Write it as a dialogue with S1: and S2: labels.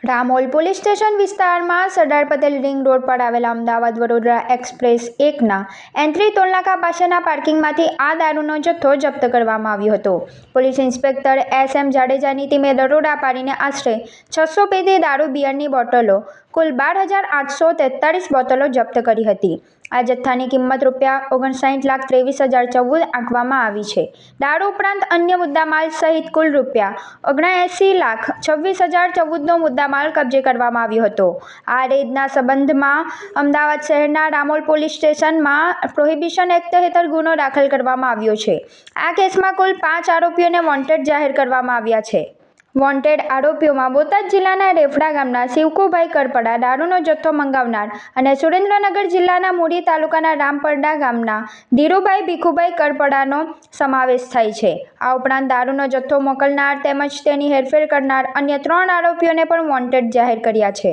S1: Ramol police station વિસ્તારમાં Sardar Patel ring road પર આવેલા અમદાવાદ વડોદરા એક્સપ્રેસ 1ના એન્ટ્રી ટોલનાકા પાસેના પાર્કિંગમાંથી આ દારૂનો જથ્થો જપ્ત કરવામાં આવ્યો હતો. Police inspector S M. જાડેજાની ટીમે દરોડા પાડીને આશરે 600 પેટી દારૂ બિયરની બોટલો કુલ 12,843 બોટલો જપ્ત કરી હતી. આ જથ્થાની કિંમત ₹59,23,014 આંકવામાં આવી છે. દારૂ ઉપરાંત અન્ય મુદ્દામાલ સહિત કુલ ₹79,26,014નો મુદ્દામાલ કબજે કરવામાં આવ્યો હતો. આ રેડના સંબંધમાં અમદાવાદ શહેરના રામોલ પોલીસ સ્ટેશનમાં પ્રોહિબિશન એક્ટ હેઠળ ગુનો દાખલ કરવામાં આવ્યો છે. આ કેસમાં કુલ 5 આરોપીઓને વોન્ટેડ જાહેર કરવામાં આવ્યા છે. વોન્ટેડ આરોપીઓમાં બોટાદ જિલ્લાના રેફડા ગામના શિવકુભાઈ કરપડા દારૂનો જથ્થો મંગાવનાર અને સુરેન્દ્રનગર જિલ્લાના મૂળી તાલુકાના રામપરડા ગામના ધીરુભાઈ ભીખુભાઈ કરપડાનો સમાવેશ થાય છે. આ ઉપરાંત દારૂનો જથ્થો મોકલનાર તેમજ તેની હેરફેર કરનાર અન્ય 3 આરોપીઓને પણ વોન્ટેડ જાહેર કર્યા છે.